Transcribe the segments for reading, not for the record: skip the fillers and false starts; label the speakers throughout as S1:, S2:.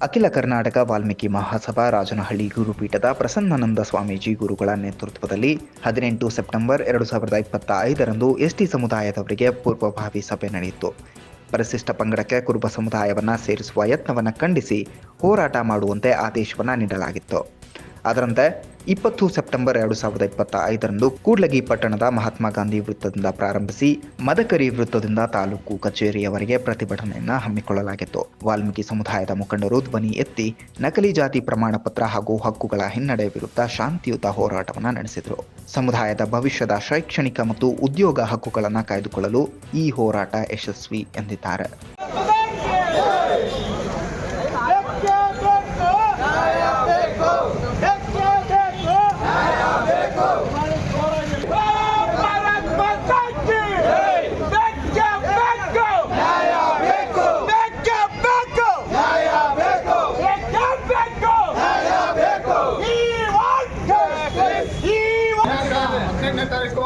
S1: ಅಖಿಲ ಕರ್ನಾಟಕ ವಾಲ್ಮೀಕಿ ಮಹಾಸಭಾ ರಾಜನಹಳ್ಳಿ ಗುರುಪೀಠದ ಪ್ರಸನ್ನಾನಂದ ಸ್ವಾಮೀಜಿ ಗುರುಗಳ ನೇತೃತ್ವದಲ್ಲಿ 18 ಸೆಪ್ಟೆಂಬರ್ 2025ರಂದು ಎಸ್ಟಿ ಸಮುದಾಯದವರಿಗೆ ಪೂರ್ವಭಾವಿ ಸಭೆ ನಡೆಯಿತು. ಪರಿಶಿಷ್ಟ ಪಂಗಡಕ್ಕೆ ಕುರುಬ ಸಮುದಾಯವನ್ನು ಸೇರಿಸುವ ಯತ್ನವನ್ನು ಖಂಡಿಸಿ ಹೋರಾಟ ಮಾಡುವಂತೆ ಆದೇಶವನ್ನು ನೀಡಲಾಗಿತ್ತು. ಅದರಂತೆ 20 ಸೆಪ್ಟೆಂಬರ್ 2025ರಂದು ಕೂಡ್ಲಗಿ ಪಟ್ಟಣದ ಮಹಾತ್ಮ ಗಾಂಧಿ ವೃತ್ತದಿಂದ ಪ್ರಾರಂಭಿಸಿ ಮದಕರಿ ವೃತ್ತದಿಂದ ತಾಲೂಕು ಕಚೇರಿಯವರೆಗೆ ಪ್ರತಿಭಟನೆಯನ್ನು ಹಮ್ಮಿಕೊಳ್ಳಲಾಗಿತ್ತು. ವಾಲ್ಮೀಕಿ ಸಮುದಾಯದ ಮುಖಂಡರು ಧ್ವನಿ ಎತ್ತಿ ನಕಲಿ ಜಾತಿ ಪ್ರಮಾಣ ಪತ್ರ ಹಾಗೂ ಹಕ್ಕುಗಳ ಹಿನ್ನಡೆ ವಿರುದ್ಧ ಶಾಂತಿಯುತ ಹೋರಾಟವನ್ನು ನಡೆಸಿದರು. ಸಮುದಾಯದ ಭವಿಷ್ಯದ ಶೈಕ್ಷಣಿಕ ಮತ್ತು ಉದ್ಯೋಗ ಹಕ್ಕುಗಳನ್ನು ಕಾಯ್ದುಕೊಳ್ಳಲು ಈ ಹೋರಾಟ ಯಶಸ್ವಿ ಎಂದಿದ್ದಾರೆ.
S2: ತಾರೀಕು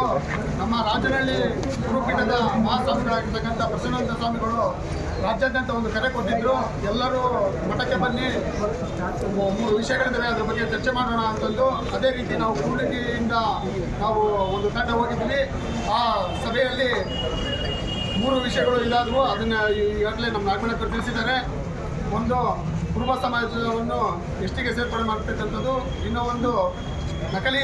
S2: ನಮ್ಮ ರಾಜನಹಳ್ಳಿ ಗುರುಪೀಠದ ಮಹಾಸ್ವಾಮಿಗಳಾಗಿರ್ತಕ್ಕಂಥ ಪ್ರಸನ್ನಾನಂದ ಸ್ವಾಮಿಗಳು ರಾಜ್ಯಾದ್ಯಂತ ಒಂದು ಕರೆ ಕೊಟ್ಟಿದ್ರು. ಎಲ್ಲರೂ ಮಠಕ್ಕೆ ಬನ್ನಿ, 3 ವಿಷಯಗಳಿದ್ದಾವೆ, ಅದ್ರ ಬಗ್ಗೆ ಚರ್ಚೆ ಮಾಡೋಣ ಅಂತಂದು. ಅದೇ ರೀತಿ ನಾವು ಕೂಡ್ಲಿಗಿಯಿಂದ ನಾವು ಒಂದು ತಂಡ ಹೋಗಿದ್ವಿ. ಆ ಸಭೆಯಲ್ಲಿ 3 ವಿಷಯಗಳು ಇದಾದವು. ಅದನ್ನು ಈಗಾಗಲೇ ನಮ್ಮ ನಾಗಮಣಕ್ಕರು ತಿಳಿಸಿದ್ದಾರೆ. ಒಂದು, ಕುರುಬ ಸಮಾಜವನ್ನು ಎಷ್ಟಿಗೆ ಸೇರ್ಪಡೆ ಮಾಡ್ತಕ್ಕಂಥದ್ದು. ಇನ್ನೂ ಒಂದು, ನಕಲಿ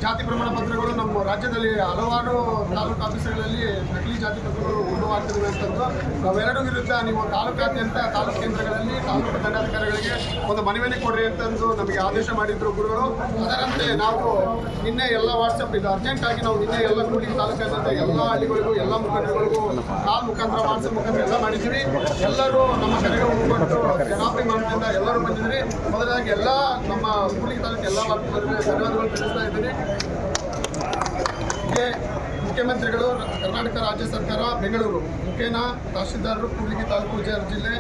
S2: ಜಾತಿ ಪ್ರಮಾಣ ಪತ್ರಗಳು ನಮ್ಮ ರಾಜ್ಯದಲ್ಲಿ ಹಲವಾರು ತಾಲೂಕು ಆಫೀಸ್ಗಳಲ್ಲಿ ನಕಲಿ ಜಾತಿ ಪತ್ರಗಳು ಉಂಟುಮಾಡ್ತಿವೆ ಅಂತಂದು. ನಾವೆರಡು ವಿರುದ್ಧ ನೀವು ತಾಲೂಕಾದ್ಯಂತ ತಾಲೂಕು ಕೇಂದ್ರಗಳಲ್ಲಿ ತಾಲೂಕು ದಂಡಾಧಿಕಾರಿಗಳಿಗೆ ಒಂದು ಮನವಿಯನ್ನು ಕೊಡ್ರಿ ಅಂತಂದು ನಮಗೆ ಆದೇಶ ಮಾಡಿದ್ರು ಗುರುಗಳು. ಅದರಂತೆ ನಾವು ನಿನ್ನೆ ಎಲ್ಲ ವಾಟ್ಸಪ್ ಇದು ಅರ್ಜೆಂಟಾಗಿ ನಾವು ನಿನ್ನೆ ಎಲ್ಲ ಕೂಡ್ಲಿಗಿ ತಾಲೂಕಾದ್ಯಂತ ಎಲ್ಲ ಹಳ್ಳಿಗಳಿಗೂ ಎಲ್ಲ ಮುಖಂಡರಿಗಳಿಗೂ ಕಾಲ್ ಮುಖಾಂತರ ವಾಟ್ಸಪ್ ಮುಖಾಂತರ ಎಲ್ಲ ಮಾಡಿದ್ದೀವಿ. ಎಲ್ಲರೂ ನಮ್ಮ ಕರೆಗೆ ಹೋಗ್ಬಿಟ್ಟು ಜನಾಪಿ ಮಾಡೋದ್ರಿಂದ ಎಲ್ಲರೂ ಬಂದಿದ್ರಿ. ಮೊದಲಾಗಿ ಎಲ್ಲ ನಮ್ಮ ಕೂಡ್ಲಿಗಿ ತಾಲೂಕು ಎಲ್ಲ ವಾರ್ತೆಗಳಿಗೆ ಧನ್ಯವಾದಗಳು ತಿಳಿಸ್ತಾ ಇದ್ದೀನಿ. ಮುಖ್ಯಮಂತ್ರಿಗಳು, ಕರ್ನಾಟಕ ರಾಜ್ಯ ಸರ್ಕಾರ, ಬೆಂಗಳೂರು ಮುಖೇನ ತಹಶೀಲ್ದಾರರು, ಕೂಡ್ಲಿಗಿ ತಾಲೂಕು, ವಿಜಯನಗರ ಜಿಲ್ಲೆ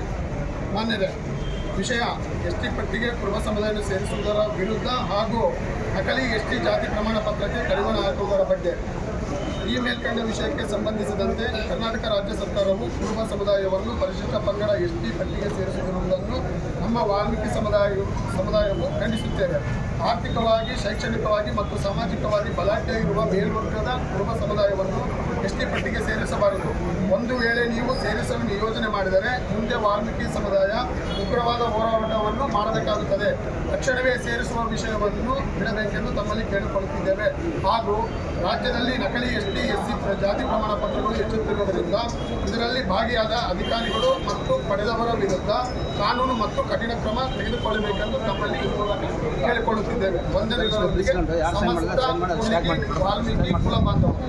S2: ಮಾನ್ಯತೆ ವಿಷಯ ಎಸ್ಟಿ ಪಟ್ಟಿಗೆ ಕುರುಬ ಸಮುದಾಯವನ್ನು ಸೇರಿಸುವುದರ ವಿರುದ್ಧ ಹಾಗೂ ನಕಲಿ ಎಸ್ಟಿ ಜಾತಿ ಪ್ರಮಾಣ ಪತ್ರಕ್ಕೆ ಕಡಿವಾಣ ಹಾಕುವುದರ ಬಗ್ಗೆ ಈ ಮೇಲ್ಕಂಡ ವಿಷಯಕ್ಕೆ ಸಂಬಂಧಿಸಿದಂತೆ ಕರ್ನಾಟಕ ರಾಜ್ಯ ಸರ್ಕಾರವು ಕುರುಬ ಸಮುದಾಯವನ್ನು ಪರಿಶಿಷ್ಟ ಪಂಗಡ ಎಸ್ಟಿ ಪಟ್ಟಿಗೆ ಸೇರಿಸುತ್ತಿರುವುದನ್ನು ನಮ್ಮ ವಾಲ್ಮೀಕಿ ಸಮುದಾಯವು ಖಂಡಿಸುತ್ತೇವೆ. ಆರ್ಥಿಕವಾಗಿ, ಶೈಕ್ಷಣಿಕವಾಗಿ ಮತ್ತು ಸಾಮಾಜಿಕವಾಗಿ ಬಲಾಢ್ಯ ಇರುವ ಮೇಲ್ವರ್ಗದ ಕುರುಬ ಸಮುದಾಯವನ್ನು ಎಸ್ಟಿ ಪಟ್ಟಿಗೆ ಸೇರಿಸಬಾರದು. ಒಂದು ವೇಳೆ ನೀವು ಸೇರಿಸಲು ನಿಯೋಜನೆ ಮಾಡಿದರೆ ಮುಂದೆ ವಾಲ್ಮೀಕಿ ಸಮುದಾಯ ಉಗ್ರವಾದ ಹೋರಾಟವನ್ನು ಮಾಡಬೇಕಾಗುತ್ತದೆ. ತಕ್ಷಣವೇ ಸೇರಿಸುವ ವಿಷಯವನ್ನು ಬಿಡಬೇಕೆಂದು ತಮ್ಮಲ್ಲಿ ಕೇಳಿಕೊಳ್ಳುತ್ತಿದ್ದೇವೆ. ಹಾಗೂ ರಾಜ್ಯದಲ್ಲಿ ನಕಲಿ ಎಸ್ಟಿ, ಎಸ್ಸಿ ಜಾತಿ ಪ್ರಮಾಣ ಪತ್ರಗಳು ಹೆಚ್ಚುತ್ತಿರುವುದರಿಂದ ಇದರಲ್ಲಿ ಭಾಗಿಯಾದ ಅಧಿಕಾರಿಗಳು ಮತ್ತು ಪಡೆದವರ ವಿರುದ್ಧ ಕಾನೂನು ಮತ್ತು ಕಠಿಣ ಕ್ರಮ ತೆಗೆದುಕೊಳ್ಳಬೇಕೆಂದು ತಮ್ಮಲ್ಲಿ ಕೇಳಿಕೊಳ್ಳುತ್ತಿದ್ದೇವೆ. ವಂದನೆಗಳೊಂದಿಗೆ ಸಮಸ್ತ ವಾಲ್ಮೀಕಿ ಕುಲ ಬಾಂಧವರು.